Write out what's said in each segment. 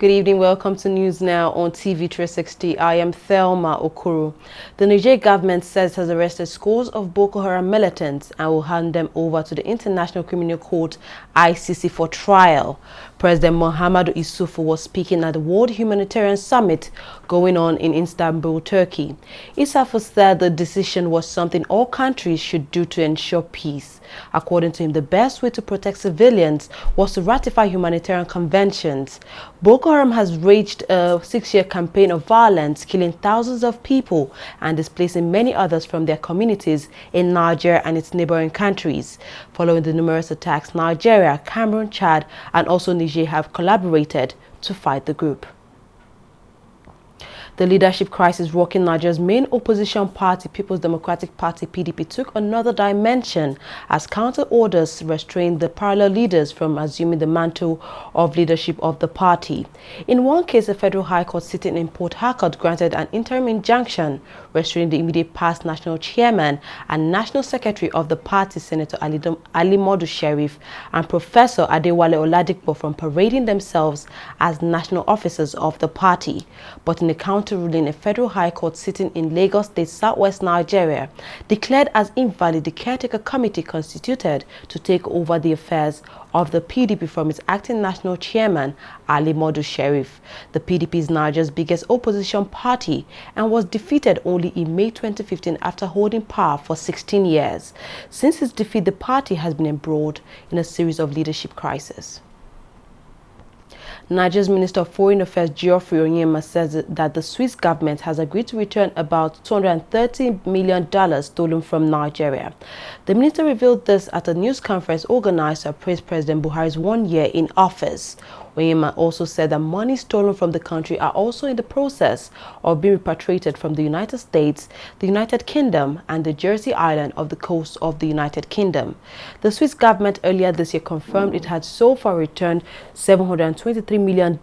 Good evening, welcome to News Now on TV360. I am Thelma Okuru. The Niger government says it has arrested scores of Boko Haram militants and will hand them over to the International Criminal Court ICC for trial. President Muhammadu Issoufou was speaking at the World Humanitarian Summit going on in Istanbul, Turkey. Issoufou said the decision was something all countries should do to ensure peace. According to him, the best way to protect civilians was to ratify humanitarian conventions. Boko Haram has waged a 6-year campaign of violence, killing thousands of people and displacing many others from their communities in Niger and its neighboring countries. Following the numerous attacks, Nigeria, Cameroon, Chad, and also Niger have collaborated to fight the group. The leadership crisis rocking Nigeria's main opposition party, People's Democratic Party (PDP), took another dimension as counter orders restrained the parallel leaders from assuming the mantle of leadership of the party. In one case, a federal high court sitting in Port Harcourt granted an interim injunction restraining the immediate past national chairman and national secretary of the party, Senator Ali Modu Sheriff, and Professor Adewale Oladipo from parading themselves as national officers of the party. But in the counter ruling, a federal high court sitting in Lagos State, southwest Nigeria, declared as invalid the caretaker committee constituted to take over the affairs of the PDP from its acting national chairman, Ali Modu Sheriff. The PDP is Nigeria's biggest opposition party and was defeated only in May 2015 after holding power for 16 years. Since its defeat, the party has been embroiled in a series of leadership crises. Nigeria's Minister of Foreign Affairs Geoffrey Onyema says that the Swiss government has agreed to return about $230 million stolen from Nigeria. The minister revealed this at a news conference organized to appraise President Buhari's 1 year in office. Onyema also said that money stolen from the country are also in the process of being repatriated from the United States, the United Kingdom, and the Jersey Island of the coast of the United Kingdom. The Swiss government earlier this year confirmed it had so far returned $723 million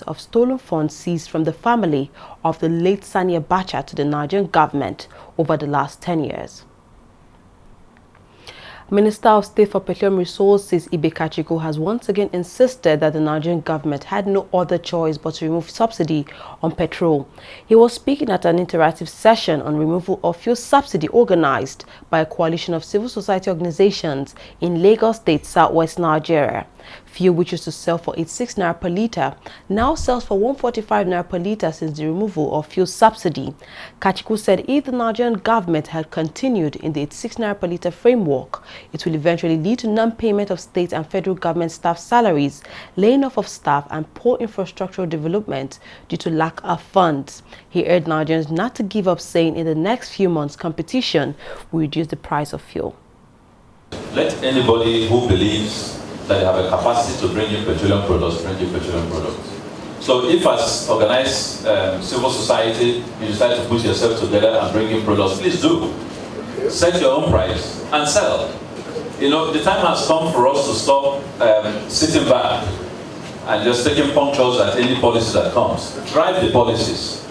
of stolen funds seized from the family of the late Sani Abacha to the Nigerian government over the last 10 years. Minister of State for Petroleum Resources Ibe Kachiko has once again insisted that the Nigerian government had no other choice but to remove subsidy on petrol. He was speaking at an interactive session on removal of fuel subsidy organized by a coalition of civil society organizations in Lagos State, southwest Nigeria. Fuel, which used to sell for 86 naira per litre, now sells for 145 naira per litre since the removal of fuel subsidy. Kachiko said if the Nigerian government had continued in the 86 naira per litre framework, it will eventually lead to non-payment of state and federal government staff salaries, laying off of staff, and poor infrastructural development due to lack of funds. He urged Nigerians not to give up, saying in the next few months competition will reduce the price of fuel. Let anybody who believes that they have a capacity to bring in petroleum products, bring in petroleum products. So if as organized civil society, you decide to put yourself together and bring in products, please do. Set your own price and sell. You know, the time has come for us to stop sitting back and just taking punctures at any policy that comes. Drive the policies.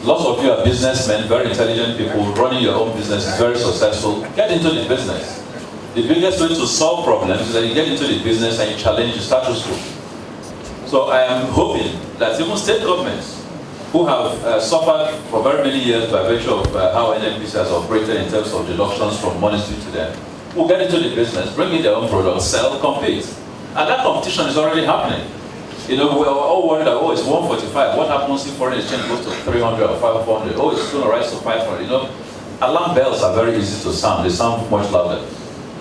Lots of you are businessmen, very intelligent people, running your own business is very successful. Get into the business. The biggest way to solve problems is that you get into the business and you challenge the status quo. So I am hoping that even state governments who have suffered for very many years by virtue of how NNPC has operated in terms of deductions from money due to them, will get into the business, bring in their own products, sell, compete. And that competition is already happening. You know, we're all worried that, oh, it's 145. What happens if foreign exchange goes to 300 or 500? Oh, it's going to rise to 500. You know, alarm bells are very easy to sound. They sound much louder.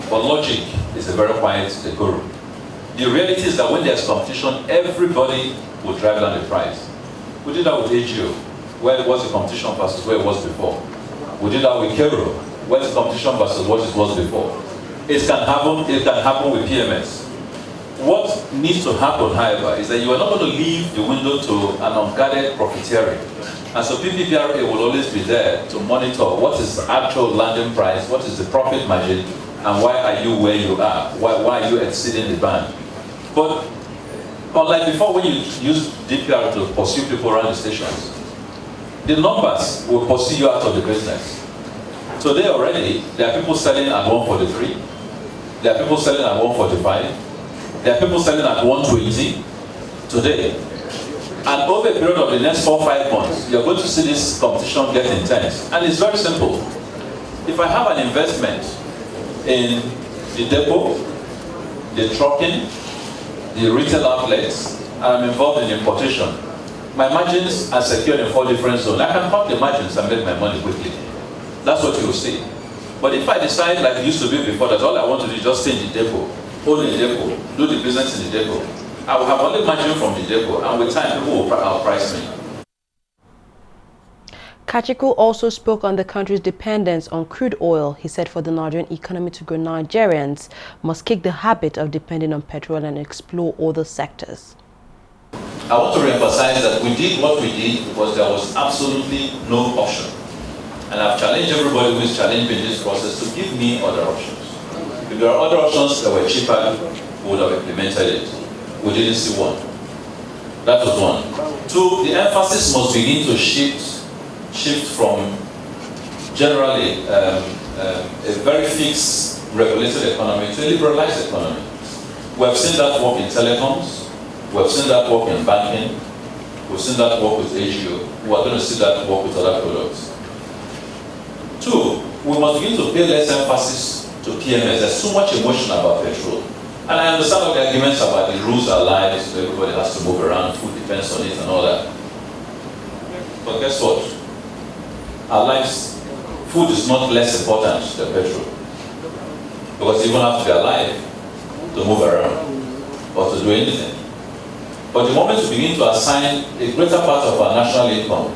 But logic is a very quiet decorum. The reality is that when there's competition, everybody will drive down the price. We did that with AGO, where it was a competition versus where it was before. We did that with Kero, where it's competition versus what it was before. It can happen with PMS. What needs to happen, however, is that you are not going to leave the window to an unguarded profiteering. And so PPPRA will always be there to monitor what is the actual landing price, what is the profit margin, and why are you where you are? Why are you exceeding the band? But unlike before, when you use DPR to pursue people around the stations, the numbers will pursue you out of the business. Today already, there are people selling at 143, there are people selling at 145, there are people selling at 120 today. And over a period of the next 4 or 5 months, you're going to see this competition get intense. And it's very simple. If I have an investment in the depot, the trucking, the retail outlets, and I'm involved in importation, my margins are secured in 4 different zones. I can cut the margins and make my money quickly. That's what you will see. But if I decide, like it used to be before, that all I want to do is just stay in the depot, own the depot, do the business in the depot, I will have only margin from the depot, and with time, people will outprice me. Kachiku also spoke on the country's dependence on crude oil. He said for the Nigerian economy to grow, Nigerians must kick the habit of depending on petrol and explore other sectors. I want to reemphasize that we did what we did because there was absolutely no option. And I've challenged everybody who is challenging this process to give me other options. If there are other options that were cheaper, we would have implemented it. We didn't see one. That was one. 2, the emphasis must begin to shift from generally a very fixed, regulated economy to a liberalized economy. We have seen that work in telecoms. We have seen that work in banking. We've seen that work with AGO. We are going to see that work with other products. 2, we must begin to pay less emphasis to PMS. There's so much emotion about petrol. And I understand all the arguments about the rules are lives, so everybody has to move around, food depends on it and all that. But guess what? Our lives, food is not less important than petrol. Because you don't have to be alive to move around or to do anything. But the moment we begin to assign a greater part of our national income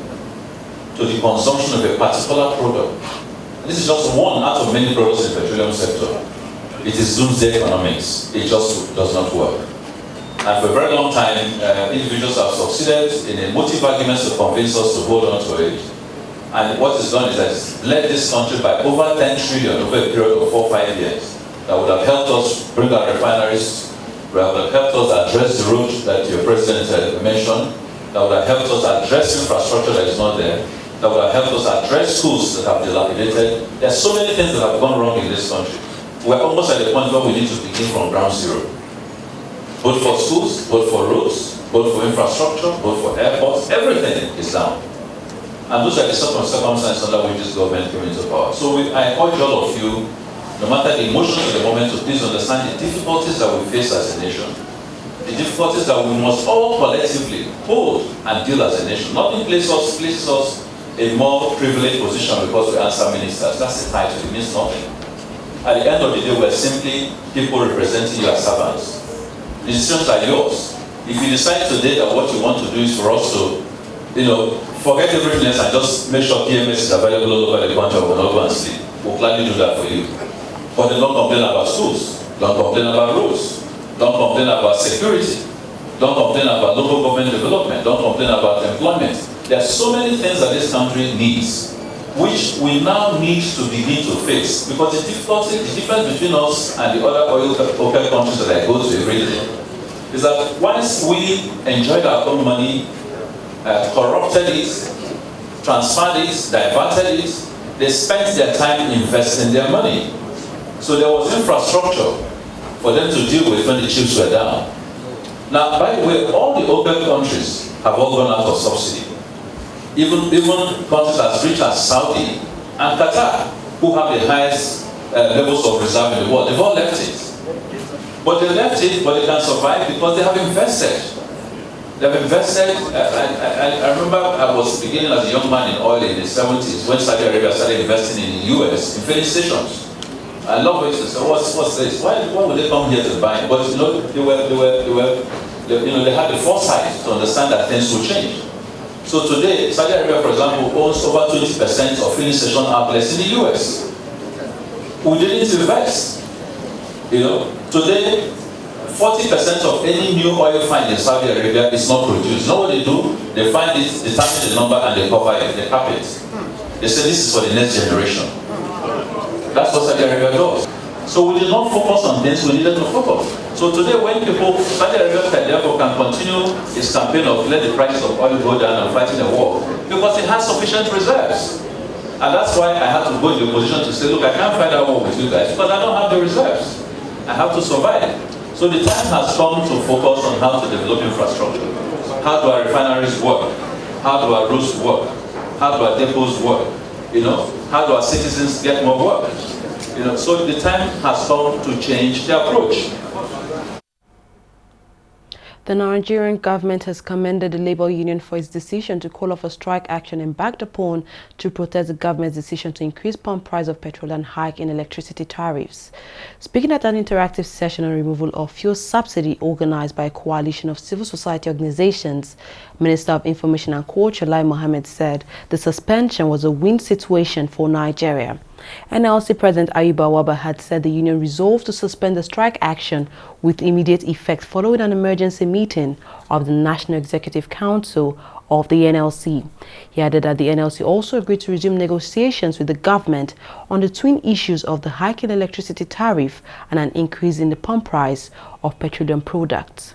to the consumption of a particular product, this is just one out of many products in the petroleum sector. It is doomsday economics. It just does not work. And for a very long time, individuals have succeeded in emotive arguments to convince us to hold on to it. And what is done is that it's led this country by over 10 trillion over a period of 4 or 5 years. That would have helped us bring our refineries, that would have helped us address the road that your president mentioned, that would have helped us address infrastructure that is not there, that would have helped us address schools that have dilapidated. There are so many things that have gone wrong in this country. We're almost at the point where we need to begin from ground zero. Both for schools, both for roads, both for infrastructure, both for airports, everything is down. And those are the circumstances under which this government came into power. So I urge all of you, no matter the emotions of the moment, to please understand the difficulties that we face as a nation. The difficulties that we must all collectively hold and deal as a nation. Nothing places us in a more privileged position because we answer ministers. That's the title, it means nothing. At the end of the day, we're simply people representing you as servants. The decisions are yours. If you decide today that what you want to do is for us to, forget everything else and just make sure PMS is available all over the country, we'll not go and sleep. We'll gladly do that for you. But then don't complain about schools. Don't complain about roads. Don't complain about security. Don't complain about local government development. Don't complain about employment. There are so many things that this country needs, which we now need to begin to face. Because the difference between us and the other oil countries that I go to every day is that once we enjoyed our own money, corrupted it, transferred it, diverted it, they spent their time investing their money. So there was infrastructure for them to deal with when the chips were down. Now, by the way, all the OPEC countries have all gone out of subsidy. Even countries as rich as Saudi and Qatar, who have the highest levels of reserve in the world, they've all left it. But they left it, but they can survive because they have invested. They've invested. I remember I was beginning as a young man in oil in the 70s when Saudi Arabia started investing in the US, in filling stations. I love it. So what's this? Why would they come here to buy? But they had the foresight to understand that things will change. So today, Saudi Arabia, for example, owns over 20% of filling station outlets in the US. We didn't invest. Today, 40% of any new oil find in Saudi Arabia is not produced. You know what they do? They find it, determine the number, and they cover it, they cap it. They say this is for the next generation. That's what Saudi Arabia does. So we did not focus on things we needed to focus. So today when Saudi Arabia therefore can continue its campaign of let the price of oil go down and fighting the war, because it has sufficient reserves. And that's why I had to go in the position to say, look, I can't fight that war with you guys because I don't have the reserves. I have to survive. So the time has come to focus on how to develop infrastructure. How do our refineries work? How do our roads work? How do our depots work? You know, how do our citizens get more work? You know, so the time has come to change the approach. The Nigerian government has commended the labor union for its decision to call off a strike action embarked upon to protest the government's decision to increase pump price of petrol and hike in electricity tariffs. Speaking at an interactive session on removal of fuel subsidy organized by a coalition of civil society organizations, Minister of Information and Culture Lai Mohammed said the suspension was a win situation for Nigeria. NLC President Ayuba Waba had said the union resolved to suspend the strike action with immediate effect following an emergency meeting of the National Executive Council of the NLC. He added that the NLC also agreed to resume negotiations with the government on the twin issues of the hike in electricity tariff and an increase in the pump price of petroleum products.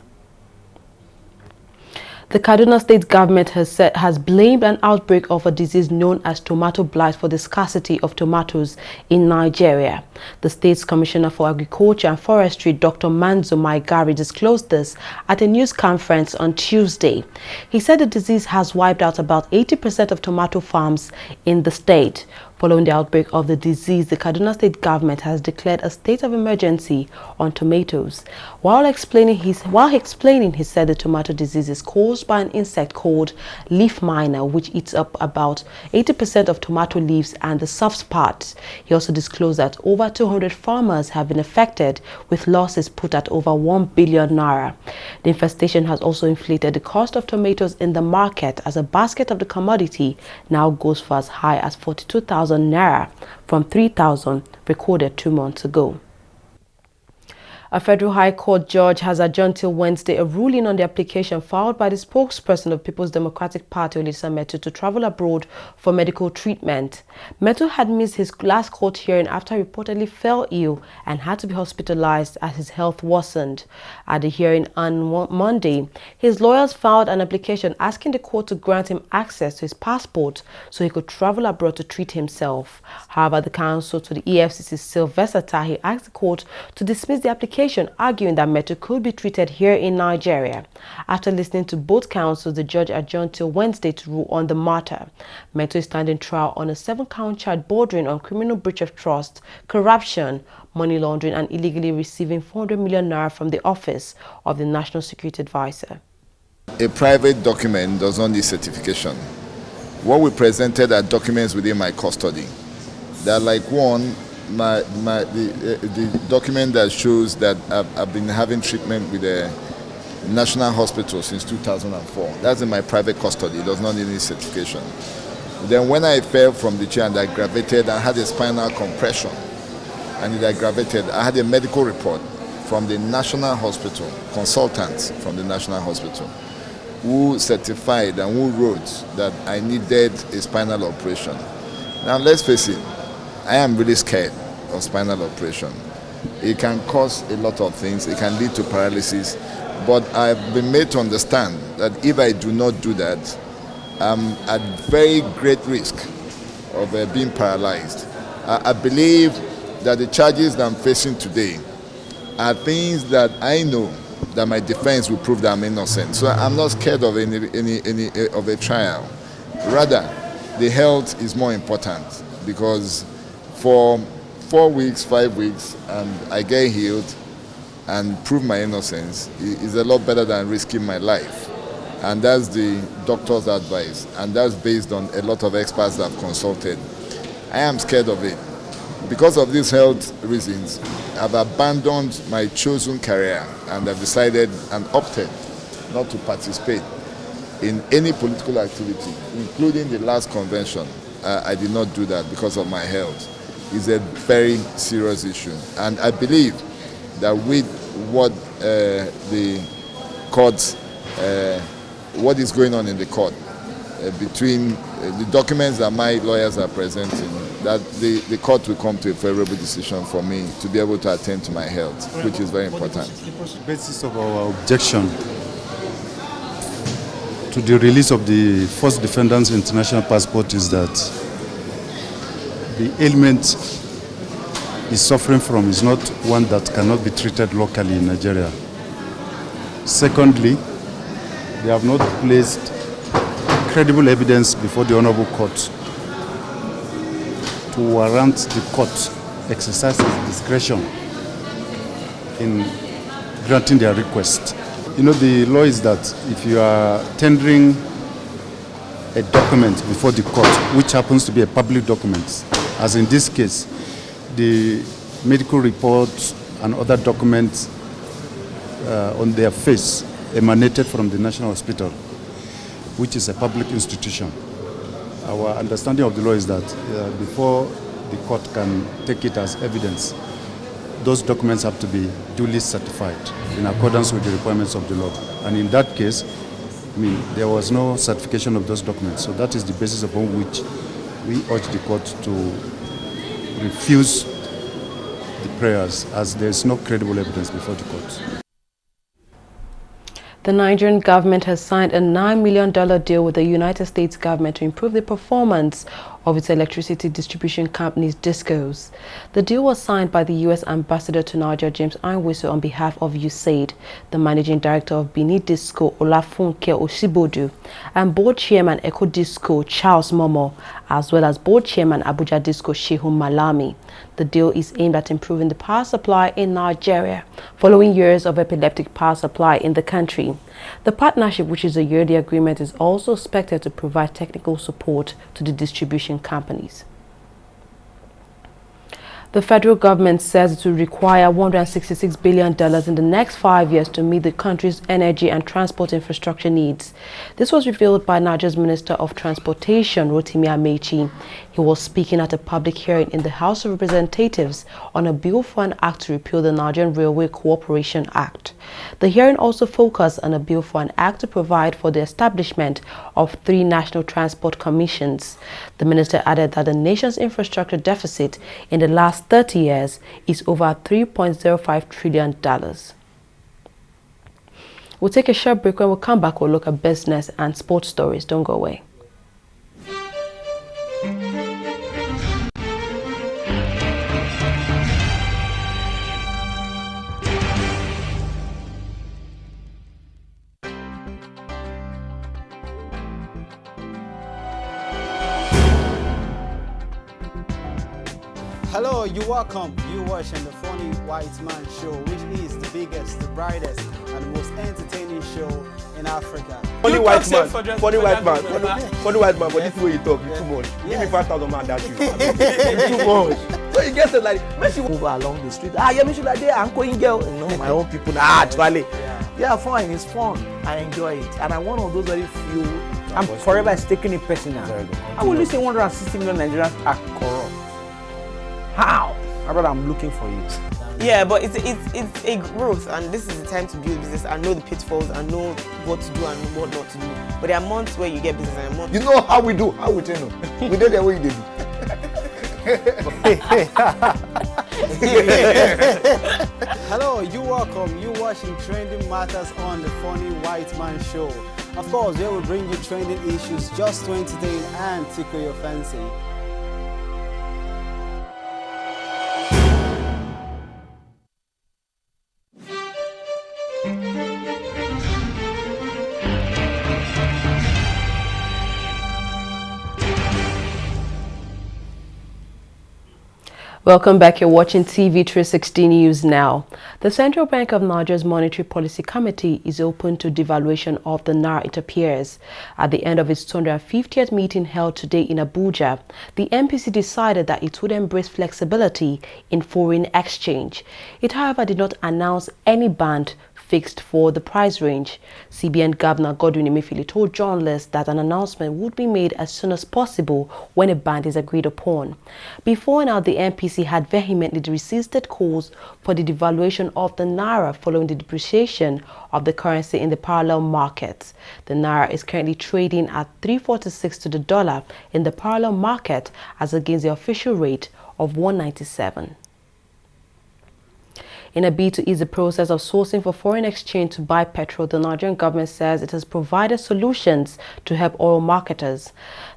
The Kaduna State government has blamed an outbreak of a disease known as tomato blight for the scarcity of tomatoes in Nigeria. The state's Commissioner for Agriculture and Forestry, Dr. Manzo Maigari, disclosed this at a news conference on Tuesday. He said the disease has wiped out about 80% of tomato farms in the state. Following the outbreak of the disease, the Kaduna State government has declared a state of emergency on tomatoes. While explaining, he said the tomato disease is caused by an insect called leaf miner, which eats up about 80% of tomato leaves and the soft parts. He also disclosed that over 200 farmers have been affected, with losses put at over 1 billion naira. The infestation has also inflated the cost of tomatoes in the market, as a basket of the commodity now goes for as high as 42,000 naira from 3,000 recorded 2 months ago. A federal high court judge has adjourned till Wednesday a ruling on the application filed by the spokesperson of People's Democratic Party, Olisa Metu, to travel abroad for medical treatment. Metu had missed his last court hearing after he reportedly fell ill and had to be hospitalized as his health worsened. At the hearing on Monday, his lawyers filed an application asking the court to grant him access to his passport so he could travel abroad to treat himself. However, the counsel to the EFCC, Sylvester Tahi, asked the court to dismiss the application, arguing that Metu could be treated here in Nigeria. After listening to both counsels, the judge adjourned till Wednesday to rule on the matter. Metu is standing trial on a 7-count charge bordering on criminal breach of trust, corruption, money laundering, and illegally receiving 400 million naira from the office of the National Security Advisor. A private document does not need certification. What we presented are documents within my custody. They're like the document that shows that I've been having treatment with the National Hospital since 2004. That's in my private custody. It does not need any certification. Then when I fell from the chair and aggravated, I had a spinal compression and it aggravated. I had a medical report from the National Hospital, consultants from the National Hospital, who certified and who wrote that I needed a spinal operation. Now let's face it, I am really scared of spinal operation. It can cause a lot of things. It can lead to paralysis. But I've been made to understand that if I do not do that, I'm at very great risk of being paralyzed. I believe that the charges that I'm facing today are things that I know that my defense will prove that I'm innocent. So I'm not scared of any of a trial. Rather, the health is more important, because for 4 weeks, 5 weeks, and I get healed and prove my innocence is a lot better than risking my life. And that's the doctor's advice, and that's based on a lot of experts that I've consulted. I am scared of it. Because of these health reasons, I've abandoned my chosen career, and I've decided and opted not to participate in any political activity, including the last convention. I did not do that because of my health. It's a very serious issue, and I believe that with what the courts, what is going on in the court, between the documents that my lawyers are presenting, that the court will come to a favorable decision for me to be able to attend to my health, which is very important. The basis of our objection to the release of the first defendant's international passport is that the ailment he's suffering from is not one that cannot be treated locally in Nigeria. Secondly, they have not placed credible evidence before the Honorable Court to warrant the court exercise its discretion in granting their request. You know, the law is that if you are tendering a document before the court, which happens to be a public document, as in this case, the medical reports and other documents on their face emanated from the National Hospital, which is a public institution. Our understanding of the law is that before the court can take it as evidence, those documents have to be duly certified in accordance with the requirements of the law. And in that case, I mean, there was no certification of those documents. So that is the basis upon which we urge the court to refuse the prayers, as there is no credible evidence before the court. The Nigerian government has signed a $9 million deal with the United States government to improve the performance of its electricity distribution companies, DISCOs. The deal was signed by the U.S. Ambassador to Nigeria, James Anwiso, on behalf of USAID, the Managing Director of Benin DISCO, Olafunke Oshibodu, and Board Chairman Eco DISCO, Charles Momo, as well as Board Chairman Abuja DISCO, Shehu Malami. The deal is aimed at improving the power supply in Nigeria, following years of epileptic power supply in the country. The partnership, which is a yearly agreement, is also expected to provide technical support to the distribution companies. The federal government says it will require $166 billion in the next 5 years to meet the country's energy and transport infrastructure needs. This was revealed by Nigeria's Minister of Transportation, Rotimi Amechi. He was speaking at a public hearing in the House of Representatives on a bill for an act to repeal the Nigerian Railway Cooperation Act. The hearing also focused on a bill for an act to provide for the establishment of 3 national transport commissions. The minister added that the nation's infrastructure deficit in the last 30 years is over $3.05 trillion. We'll take a short break. When we come back, we'll look at business and sports stories. Don't go away. Hello, you're welcome. You're watching the Funny White Man Show, which is the biggest, the brightest, and the most entertaining show in Africa. Funny white man, funny white man, funny white man, but this way you talk, it's too much. Give me 5,000 man, that's you. It's too much. So you get it like, when she move along the street, yeah, me should like, I'm going girl, you know, my own people, actually. Yeah, fine, it's fun. I enjoy it. And I'm one of those very few, I'm forever taking it personal. I will listen 160 million Nigerians are corrupt. How? My brother, I'm looking for you. Yeah, but it's a growth, and this is the time to build business. I know the pitfalls, I know what to do and what not to do. But there are months where you get business and months. You know how we do, how we train them. We do the way you do. Hello, you're welcome. You're watching Trending Matters on the Funny White Man Show. Of course, they will bring you trending issues just to entertain and tickle your fancy. Welcome back. You're watching TV360 News Now. The Central Bank of Nigeria's Monetary Policy Committee is open to devaluation of the Naira, it appears. At the end of its 250th meeting held today in Abuja, the MPC decided that it would embrace flexibility in foreign exchange. It, however, did not announce any band fixed for the price range. CBN Governor Godwin Emefiele told journalists that an announcement would be made as soon as possible when a band is agreed upon. Before now, the MPC had vehemently resisted calls for the devaluation of the Naira following the depreciation of the currency in the parallel markets. The Naira is currently trading at 3.46 to the dollar in the parallel market as against the official rate of 1.97. In a bid to ease the process of sourcing for foreign exchange to buy petrol, the Nigerian government says it has provided solutions to help oil marketers.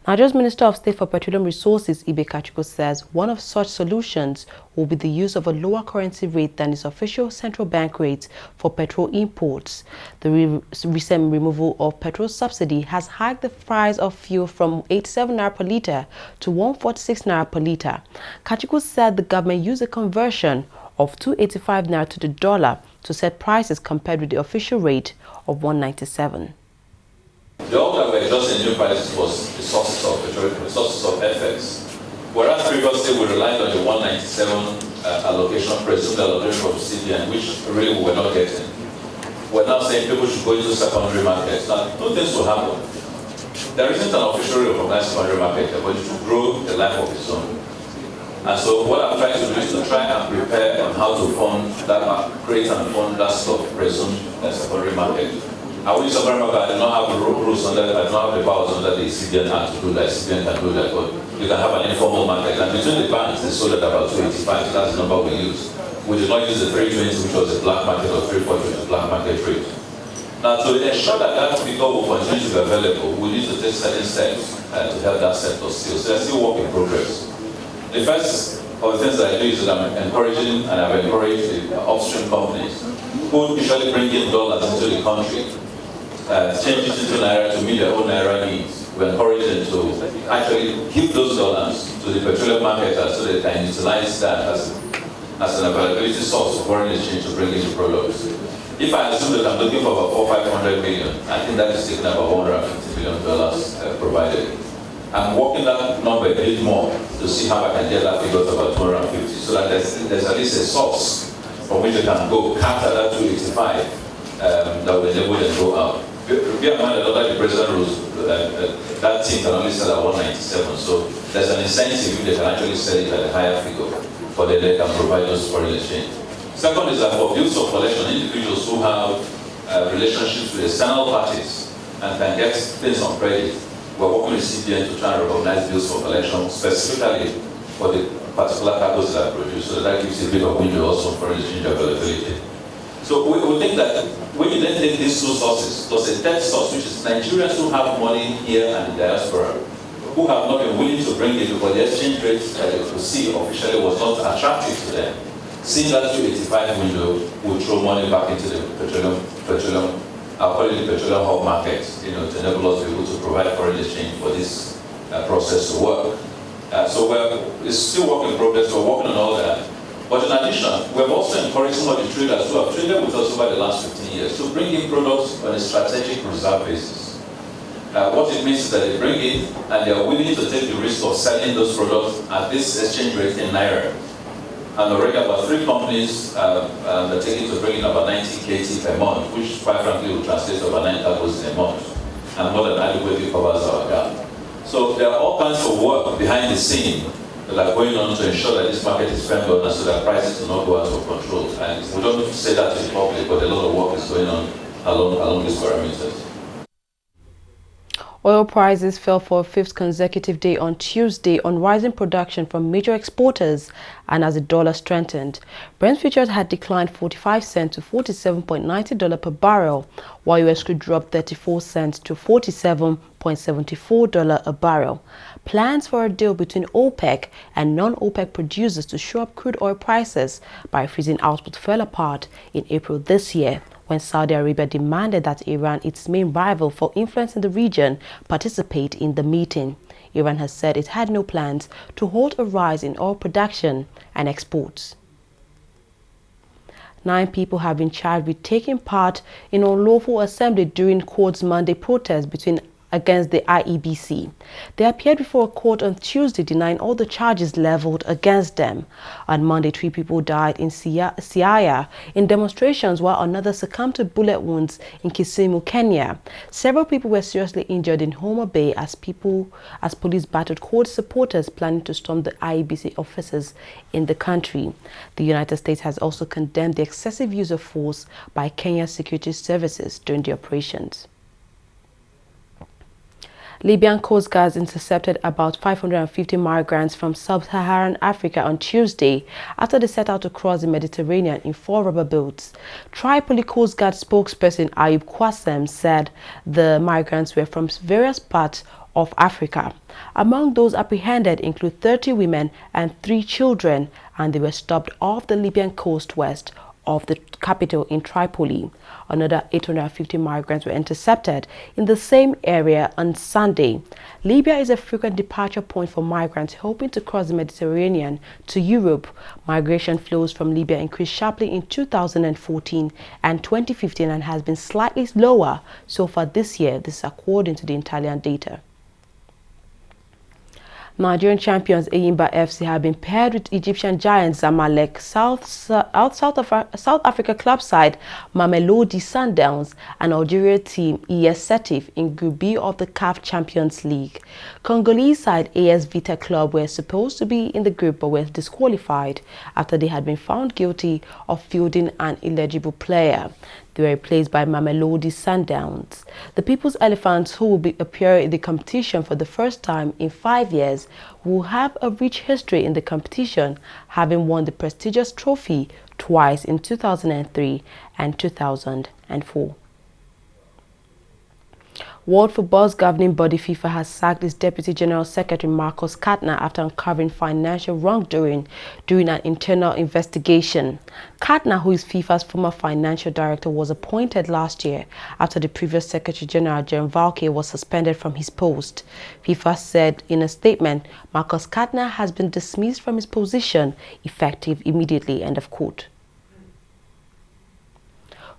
Nigeria's Minister of State for Petroleum Resources, Ibe Kachiko, says one of such solutions will be the use of a lower currency rate than its official central bank rate for petrol imports. The recent removal of petrol subsidy has hiked the price of fuel from 87 naira per litre to 146 naira per litre. Kachiko said the government used a conversion of 285 naira to the dollar to set prices compared with the official rate of 197. The oil that we're adjusting new prices was the sources of petroleum, the sources of FX. Whereas previously we relied on the 197 allocation, presumed allocation from CBN, which really we were not getting. We're now saying people should go into secondary markets. Now, two things will happen. There isn't an officially recognized secondary market, but it will grow the life of its own. And so what I'm trying to do is to try and prepare on how to fund that, create and fund that sort of presumed secondary market. I will use secondary market, I do not have the rules under that, I do not have the powers under the CBN Act to do that, CBN can do that, but you can have an informal market. And between the banks, they sold at about 285, that's the number we use. We did not use the 320, which was the black market, or 340, which was the black market rate. Now, to ensure that that figure will continue to be available, we need to take certain steps to help that sector still. So there's still work in progress. The first of the things that I do is that I'm encouraging, and I've encouraged the upstream companies who usually bring in dollars into the country, change it into naira to meet their own naira needs. We encourage them to actually give those dollars to the petroleum marketers so they can utilize that as an availability source of foreign exchange to bring in the products. If I assume that I'm looking for about 400–500 million, I think that is taking about $150 million provided. I'm working that number a bit more to see how I can get that figure to about 250, so that there's at least a source from which I can go counter that 285 that will enable them to go out. Bear in mind that under the president rules, that team can only sell at 197, so there's an incentive if they can actually sell it at a higher figure, for then they can provide those foreign exchange. Second is that for bills of collection, individuals who have relationships with external parties and can get things on credit, we're working with CBN to try and recognize bills for collection specifically for the particular cargoes that are produced, so that gives you a bit of window also for exchange availability. So we think that when you then take these two sources, there's a third source, which is Nigerians who have money here and in diaspora, who have not been willing to bring it because the exchange rate that they could see officially was not attractive to them. Seeing that 285 window will throw money back into the petroleum I'll call it the petroleum hub market, to enable us to be able to provide foreign exchange for this process to work. So it's still work in progress, we're working on all that. But in addition, we've also encouraged some of the traders who have traded with us over the last 15 years to bring in products on a strategic reserve basis. What it means is that they bring in and they are willing to take the risk of selling those products at this exchange rate in Naira. And already about 3 companies are taking to bring in about 90 KT per month, which quite frankly will translate to about 9 cargoes in a month, and more than adequately covers our gap. So there are all kinds of work behind the scene that are going on to ensure that this market is firmed up and so that prices do not go out of control. And we don't say that to the public, but a lot of work is going on along these parameters. Oil prices fell for a 5th consecutive day on Tuesday on rising production from major exporters and as the dollar strengthened. Brent futures had declined 45 cents to $47.90 per barrel, while US crude dropped 34 cents to $47.74 a barrel. Plans for a deal between OPEC and non-OPEC producers to shore up crude oil prices by freezing output fell apart in April this year, when Saudi Arabia demanded that Iran, its main rival for influence in the region, participate in the meeting. Iran has said it had no plans to halt a rise in oil production and exports. 9 people have been charged with taking part in unlawful assembly during court's Monday protest against the IEBC. They appeared before a court on Tuesday denying all the charges leveled against them. On Monday, 3 people died in Siaya in demonstrations, while another succumbed to bullet wounds in Kisumu, Kenya. Several people were seriously injured in Homa Bay as police battered court supporters planning to storm the IEBC offices in the country. The United States has also condemned the excessive use of force by Kenya's security services during the operations. Libyan Coast Guards intercepted about 550 migrants from sub-Saharan Africa on Tuesday after they set out to cross the Mediterranean in 4 rubber boats. Tripoli Coast Guard spokesperson Ayub Kwasem said the migrants were from various parts of Africa. Among those apprehended include 30 women and 3 children, and they were stopped off the Libyan coast west of the capital in Tripoli. Another 850 migrants were intercepted in the same area on Sunday. Libya is a frequent departure point for migrants hoping to cross the Mediterranean to Europe. Migration flows from Libya increased sharply in 2014 and 2015 and has been slightly lower so far this year. This is according to the Italian data. Nigerian champions Eyimba FC have been paired with Egyptian giants Zamalek, South Africa club side Mamelodi Sundowns, and Algeria team ES Setif in Group B of the CAF Champions League. Congolese side AS Vita Club were supposed to be in the group but were disqualified after they had been found guilty of fielding an illegible player. They were replaced by Mamelodi Sundowns. The People's Elephants, who will appear in the competition for the first time in 5 years, will have a rich history in the competition, having won the prestigious trophy twice in 2003 and 2004. World Football's governing body FIFA has sacked its Deputy General Secretary Marcus Katner after uncovering financial wrongdoing during an internal investigation. Katner, who is FIFA's former financial director, was appointed last year after the previous Secretary General Jan Valke was suspended from his post. FIFA said in a statement, Marcus Katner has been dismissed from his position effective immediately. End of quote.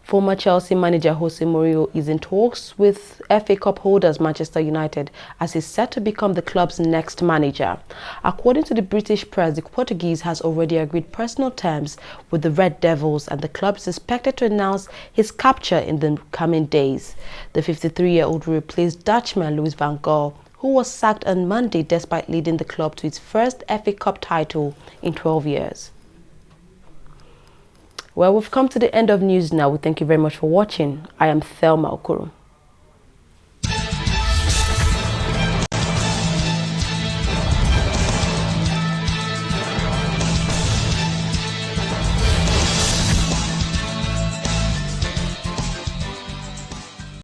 Former Chelsea manager Jose Mourinho is in talks with FA Cup holders Manchester United as he's set to become the club's next manager. According to the British press, the Portuguese has already agreed personal terms with the Red Devils, and the club is expected to announce his capture in the coming days. The 53-year-old will replace Dutchman Louis van Gaal, who was sacked on Monday despite leading the club to its first FA Cup title in 12 years. Well, we've come to the end of news now. We thank you very much for watching. I am Thelma Okoro.